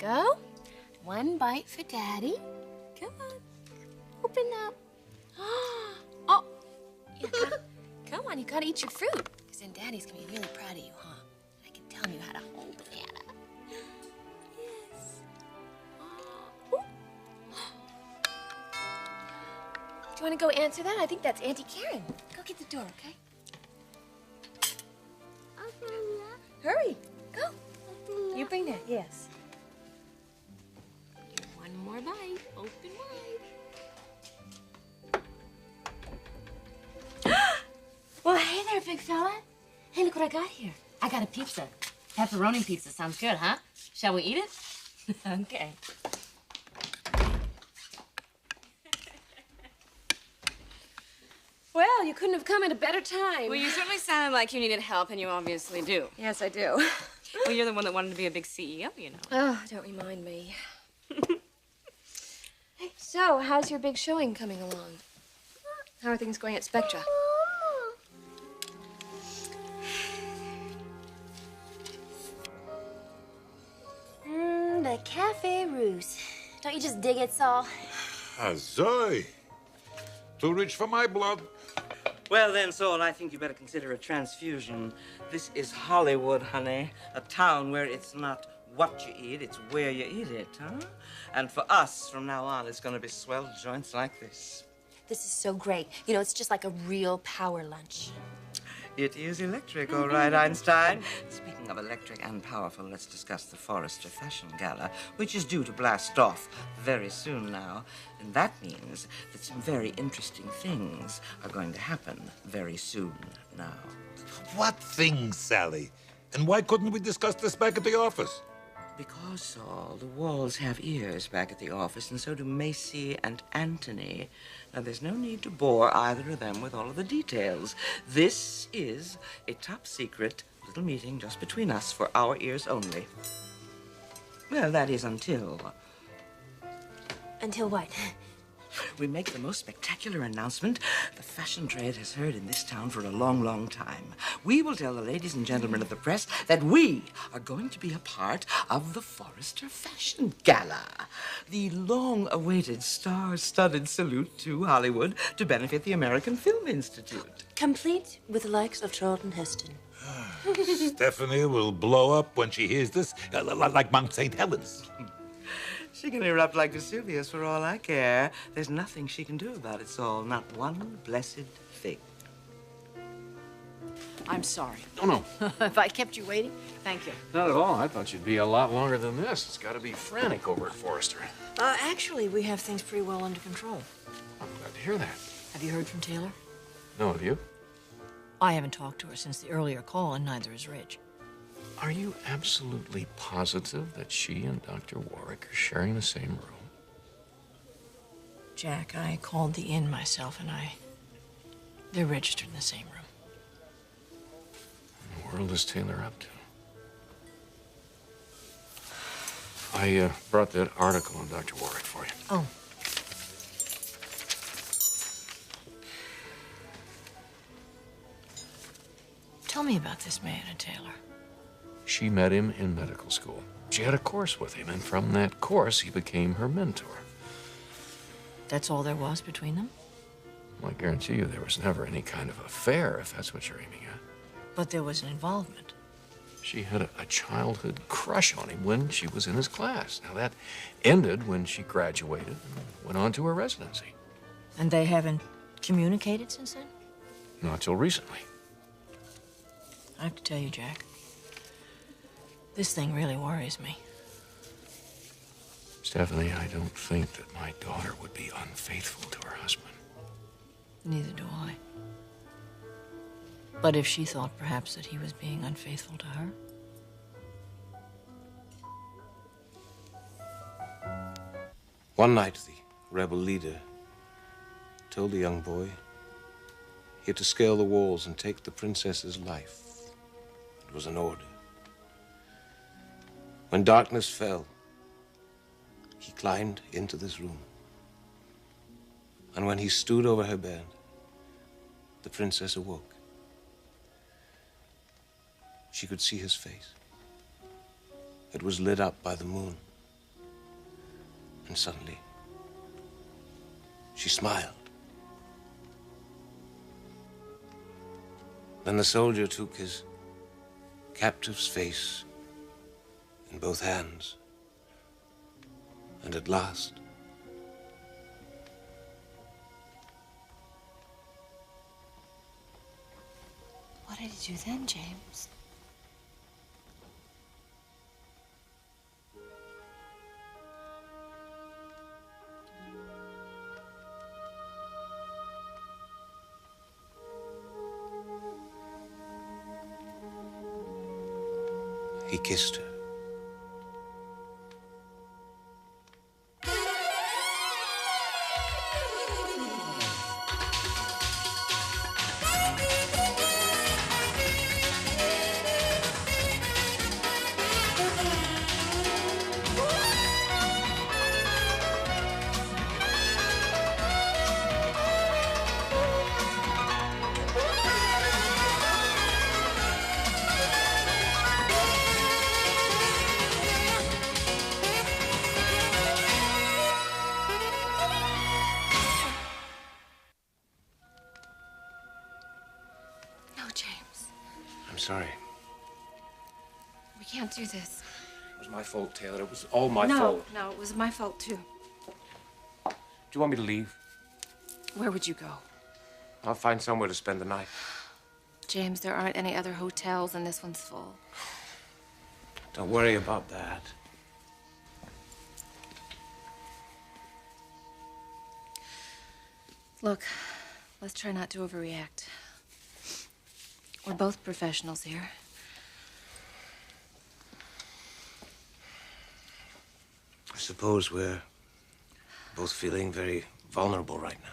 go. One bite for Daddy. Come on. Open up. Oh. Yeah, come on, you gotta eat your fruit. Because then Daddy's gonna be really proud of you, huh? I can tell you how to hold a banana. Yes. Oh. Do you want to go answer that? I think that's Auntie Karen. Go get the door, okay? Hurry. Go. You bring that, yes. One more bite. Open wide. Well, hey there, big fella. Hey, look what I got here. I got a pizza. Pepperoni pizza. Sounds good, huh? Shall we eat it? Okay. Well, you couldn't have come at a better time. Well, you certainly sounded like you needed help, and you obviously do. Yes, I do. Well, you're the one that wanted to be a big CEO, you know. Oh, don't remind me. Hey, so, how's your big showing coming along? How are things going at Spectra? The Cafe Russe. Don't you just dig it, Saul? Azoy. Too rich for my blood. Well then, Saul, I think you better consider a transfusion. This is Hollywood, honey. A town where it's not what you eat, it's where you eat it, huh? And for us, from now on, it's gonna be swell joints like this. This is so great. You know, it's just like a real power lunch. It is electric, all right, Einstein. Speaking of electric and powerful, let's discuss the Forrester Fashion Gala, which is due to blast off very soon now. And that means that some very interesting things are going to happen very soon now. What things, Sally? And why couldn't we discuss this back at the office? Because, Saul, the walls have ears back at the office, and so do Macy and Anthony. Now, there's no need to bore either of them with all of the details. This is a top-secret little meeting just between us for our ears only. Well, that is until... Until what? We make the most spectacular announcement the fashion trade has heard in this town for a long, long time. We will tell the ladies and gentlemen of the press that we are going to be a part of the Forrester Fashion Gala, the long-awaited star-studded salute to Hollywood to benefit the American Film Institute. Complete with the likes of Charlton Heston. Stephanie will blow up when she hears this, like Mount St. Helens. She can erupt like Vesuvius for all I care. There's nothing she can do about it, Saul. Not one blessed thing. I'm sorry. Oh, no. If I kept you waiting, thank you. Not at all. I thought you'd be a lot longer than this. It's got to be frantic over at Forrester. Actually, we have things pretty well under control. I'm glad to hear that. Have you heard from Taylor? No, have you? I haven't talked to her since the earlier call, and neither has Ridge. Are you absolutely positive that she and Dr. Warwick are sharing the same room? Jack, I called the inn myself, and they're registered in the same room. What in the world is Taylor up to? I brought that article on Dr. Warwick for you. Oh. Tell me about this man and Taylor. She met him in medical school. She had a course with him, and from that course, he became her mentor. That's all there was between them? Well, I guarantee you there was never any kind of affair, if that's what you're aiming at. But there was an involvement. She had a childhood crush on him when she was in his class. Now, that ended when she graduated and went on to her residency. And they haven't communicated since then? Not till recently. I have to tell you, Jack, this thing really worries me. Stephanie, I don't think that my daughter would be unfaithful to her husband. Neither do I. But if she thought perhaps that he was being unfaithful to her? One night, the rebel leader told the young boy he had to scale the walls and take the princess's life. It was an order. When darkness fell, he climbed into this room. And when he stood over her bed, the princess awoke. She could see his face. It was lit up by the moon. And suddenly, she smiled. Then the soldier took his captive's face in both hands. And at last, What did he do then, James? he kissed her. No, James. I'm sorry. We can't do this. It was my fault, Taylor. It was all my No, fault. no, it was my fault, too. Do you want me to leave? Where would you go? I'll find somewhere to spend the night. James, there aren't any other hotels, and this one's full. Don't worry about that. Look, let's try not to overreact. We're both professionals here. I suppose we're both feeling very vulnerable right now.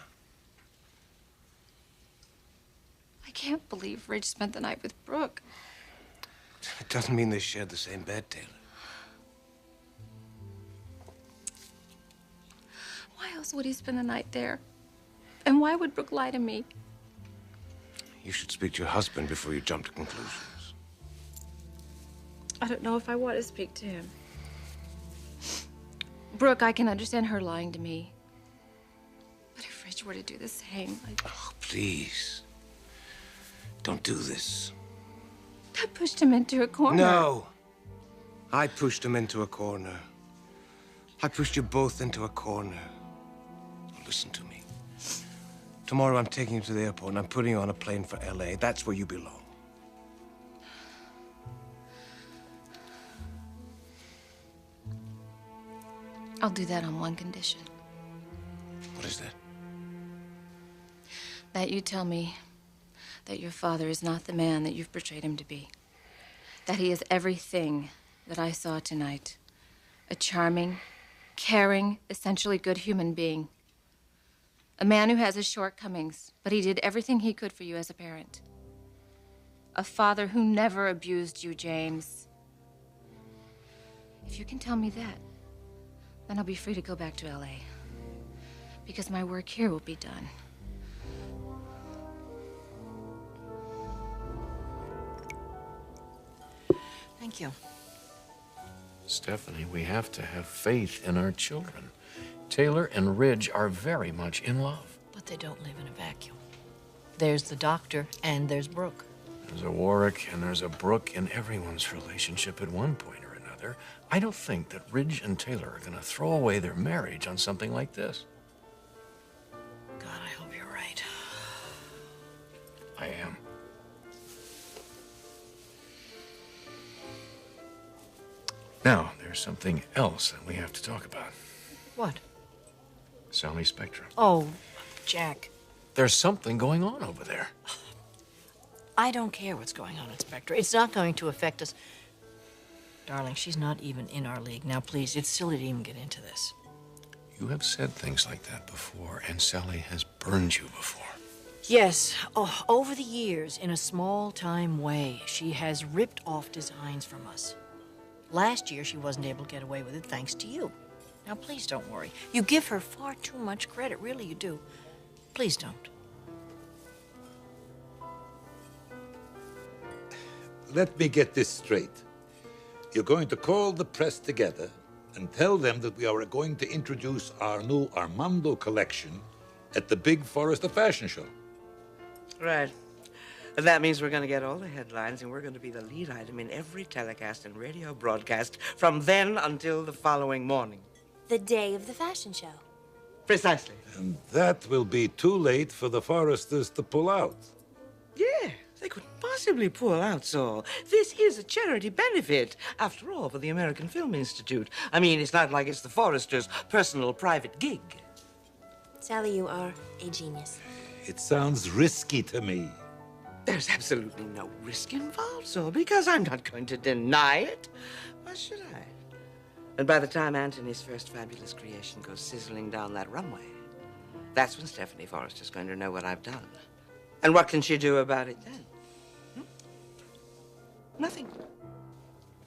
I can't believe Ridge spent the night with Brooke. It doesn't mean they shared the same bed, Taylor. Why else would he spend the night there? And why would Brooke lie to me? You should speak to your husband before you jump to conclusions. I don't know if I want to speak to him. Brooke, I can understand her lying to me. But if Ridge were to do the same, Oh, please. Don't do this. I pushed him into a corner. No. I pushed him into a corner. I pushed you both into a corner. Listen to me. Tomorrow I'm taking you to the airport and I'm putting you on a plane for LA. That's where you belong. I'll do that on one condition. What is that? That you tell me that your father is not the man that you've portrayed him to be. That he is everything that I saw tonight. A charming, caring, essentially good human being. A man who has his shortcomings, but he did everything he could for you as a parent. A father who never abused you, James. If you can tell me that, then I'll be free to go back to LA. Because my work here will be done. Thank you. Stephanie, we have to have faith in our children. Taylor and Ridge are very much in love. But they don't live in a vacuum. There's the doctor and there's Brooke. There's a Warwick and there's a Brooke in everyone's relationship at one point or another. I don't think that Ridge and Taylor are going to throw away their marriage on something like this. God, I hope you're right. I am. Now, there's something else that we have to talk about. What? Sally Spectra. Oh, Jack. There's something going on over there. I don't care what's going on at Spectra. It's not going to affect us. Darling, she's not even in our league. Now, please, it's silly to even get into this. You have said things like that before, and Sally has burned you before. Yes, over the years, in a small-time way, she has ripped off designs from us. Last year, she wasn't able to get away with it thanks to you. Now, please don't worry. You give her far too much credit, really you do. Please don't. Let me get this straight. You're going to call the press together and tell them that we are going to introduce our new Armando collection at the Big Forrester Fashion Show. Right. And that means we're going to get all the headlines, and we're going to be the lead item in every telecast and radio broadcast from then until the following morning. The day of the fashion show. Precisely. And that will be too late for the Forresters to pull out. Yeah, they couldn't possibly pull out, Saul. This is a charity benefit, after all, for the American Film Institute. I mean, it's not like it's the Forresters' personal private gig. Sally, you are a genius. It sounds risky to me. There's absolutely no risk involved, Saul, because I'm not going to deny it. Why should I? And by the time Anthony's first fabulous creation goes sizzling down that runway, that's when Stephanie Forrester's going to know what I've done. And what can she do about it then? Nothing.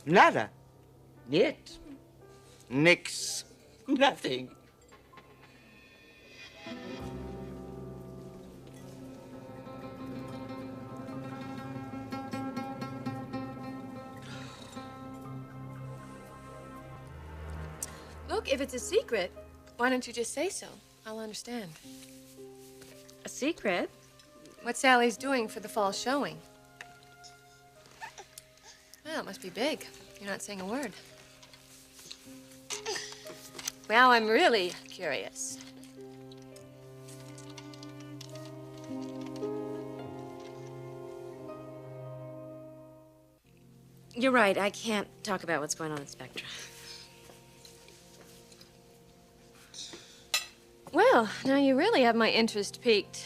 Nada. Niet. Nix. Nothing. Look, if it's a secret, why don't you just say so? I'll understand. A secret? What Sally's doing for the fall showing. Well, it must be big. You're not saying a word. Well, I'm really curious. You're right. I can't talk about what's going on at Spectra. Well, now you really have my interest piqued.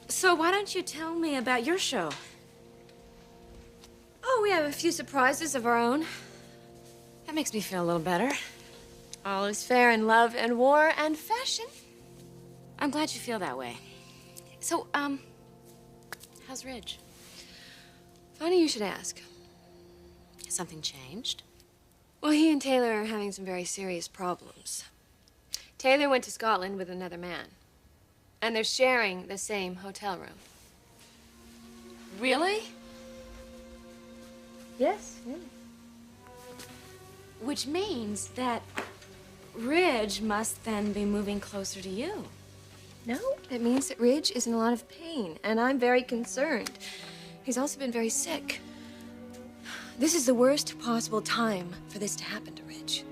So why don't you tell me about your show? Oh, we have a few surprises of our own. That makes me feel a little better. All is fair in love and war and fashion. I'm glad you feel that way. So, how's Ridge? Funny you should ask. Has something changed? Well, he and Taylor are having some very serious problems. Taylor went to Scotland with another man. And they're sharing the same hotel room. Really? Yes, really. Which means that Ridge must then be moving closer to you. No, it means that Ridge is in a lot of pain, and I'm very concerned. He's also been very sick. This is the worst possible time for this to happen to Ridge.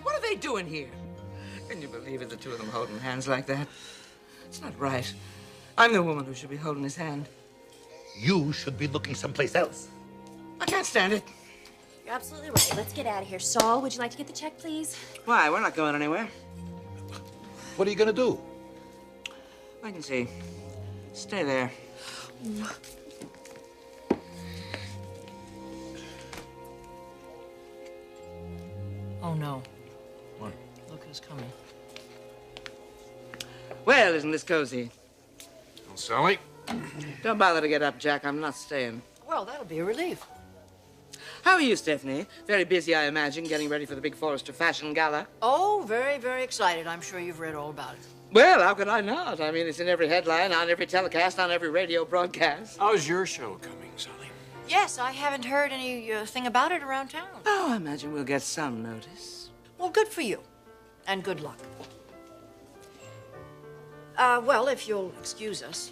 What are they doing here? Can you believe it, the two of them holding hands like that? It's not right. I'm the woman who should be holding his hand. You should be looking someplace else. I can't stand it. You're absolutely right. Let's get out of here. Saul, would you like to get the check, please? Why? We're not going anywhere. What are you gonna do? I can see. Stay there. Oh, no. What? Look who's coming. Well, isn't this cozy? Well, Sally? Don't bother to get up, Jack. I'm not staying. Well, that'll be a relief. How are you, Stephanie? Very busy, I imagine, getting ready for the Big Forrester Fashion Gala. Oh, very, very excited. I'm sure you've read all about it. Well, how could I not? I mean, it's in every headline, on every telecast, on every radio broadcast. How's your show coming, Sally? Yes, I haven't heard anything about it around town. Oh, I imagine we'll get some notice. Well, good for you. And good luck. Well, if you'll excuse us.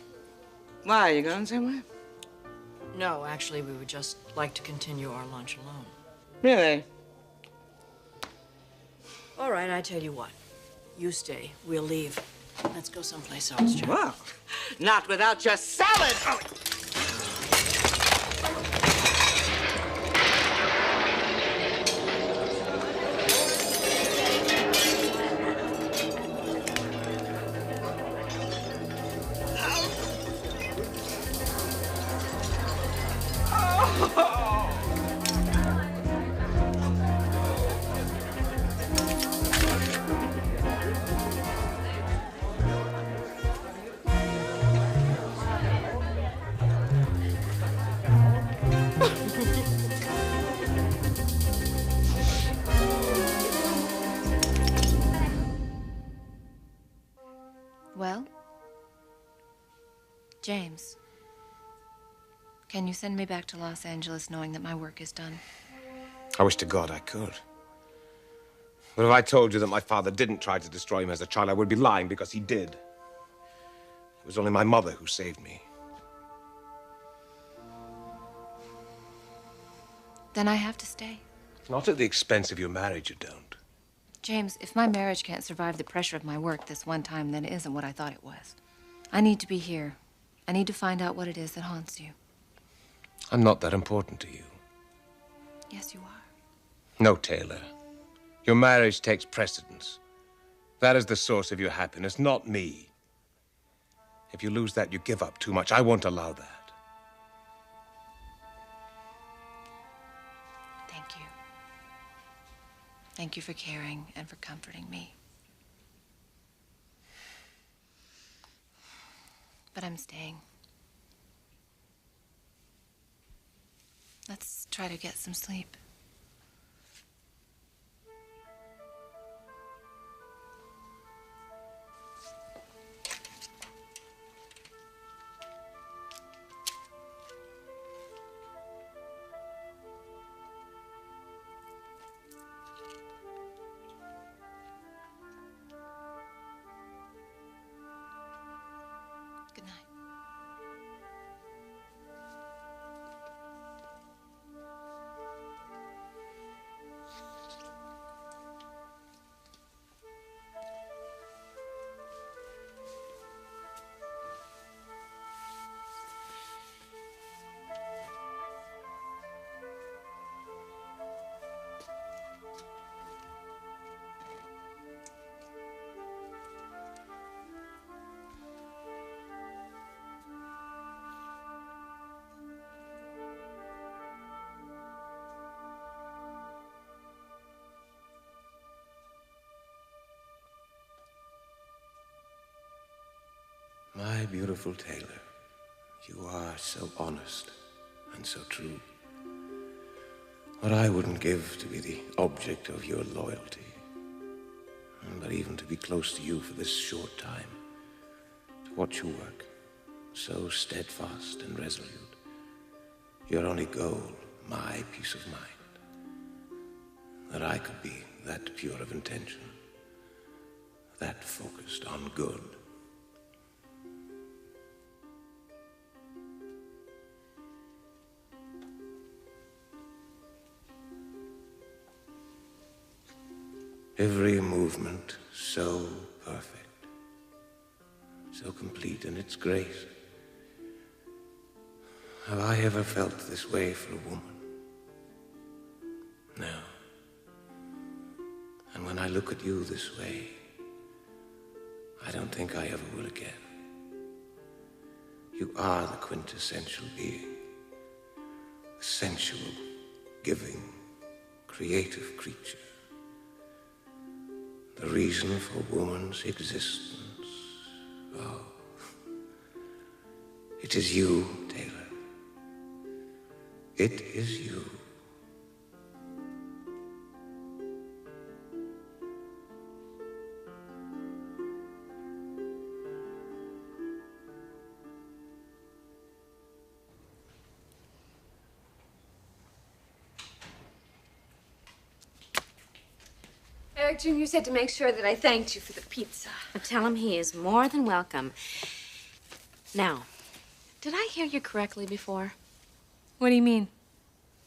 Why, are you going somewhere? No, actually, we would just like to continue our lunch alone. Really? All right, I tell you what. You stay. We'll leave. Let's go someplace else, Jack. Well, not without your salad! Oh. Well, James, Can you send me back to Los Angeles knowing that my work is done? I wish to God I could. But if I told you that my father didn't try to destroy him as a child, I would be lying because he did. It was only my mother who saved me. Then I have to stay. Not at the expense of your marriage, you don't. James, if my marriage can't survive the pressure of my work this one time, then it isn't what I thought it was. I need to be here. I need to find out what it is that haunts you. I'm not that important to you. Yes, you are. No, Taylor. Your marriage takes precedence. That is the source of your happiness, not me. If you lose that, you give up too much. I won't allow that. Thank you. Thank you for caring and for comforting me. But I'm staying. Let's try to get some sleep. Good night. My beautiful Taylor, you are so honest and so true. What I wouldn't give to be the object of your loyalty, but even to be close to you for this short time, to watch you work, so steadfast and resolute. Your only goal, my peace of mind, that I could be that pure of intention, that focused on good. Every movement so perfect, so complete in its grace. Have I ever felt this way for a woman? No. And when I look at you this way, I don't think I ever will again. You are the quintessential being, the sensual, giving, creative creature. The reason for woman's existence. Oh, it is you, Taylor. It is you. Eric Jr. said to make sure that I thanked you for the pizza. Tell him he is more than welcome. Now, did I hear you correctly before? What do you mean?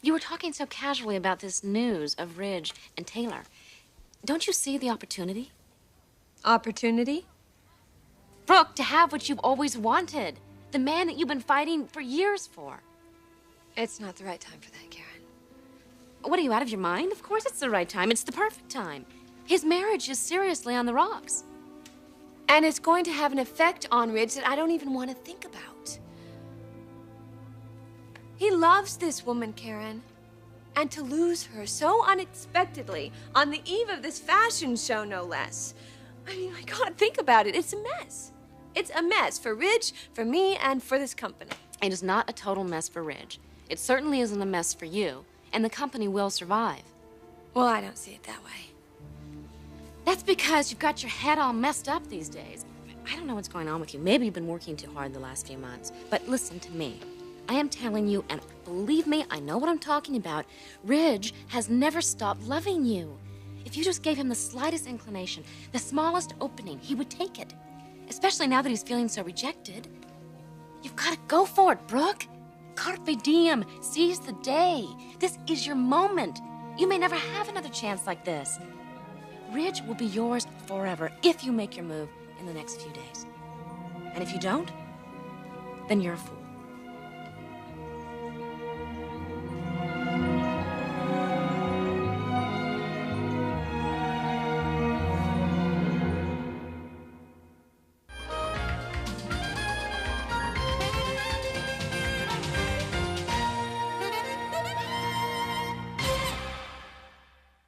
You were talking so casually about this news of Ridge and Taylor. Don't you see the opportunity? Opportunity? Brooke, to have what you've always wanted. The man that you've been fighting for years for. It's not the right time for that, Karen. What, are you out of your mind? Of course it's the right time. It's the perfect time. His marriage is seriously on the rocks. And it's going to have an effect on Ridge that I don't even want to think about. He loves this woman, Karen. And to lose her so unexpectedly on the eve of this fashion show, no less. I mean, my God, think about it. It's a mess. It's a mess for Ridge, for me, and for this company. It is not a total mess for Ridge. It certainly isn't a mess for you, and the company will survive. Well, I don't see it that way. That's because you've got your head all messed up these days. I don't know what's going on with you. Maybe you've been working too hard the last few months. But listen to me. I am telling you, and believe me, I know what I'm talking about. Ridge has never stopped loving you. If you just gave him the slightest inclination, the smallest opening, he would take it. Especially now that he's feeling so rejected. You've got to go for it, Brooke. Carpe diem. Seize the day. This is your moment. You may never have another chance like this. Ridge will be yours forever if you make your move in the next few days. And if you don't, then you're a fool.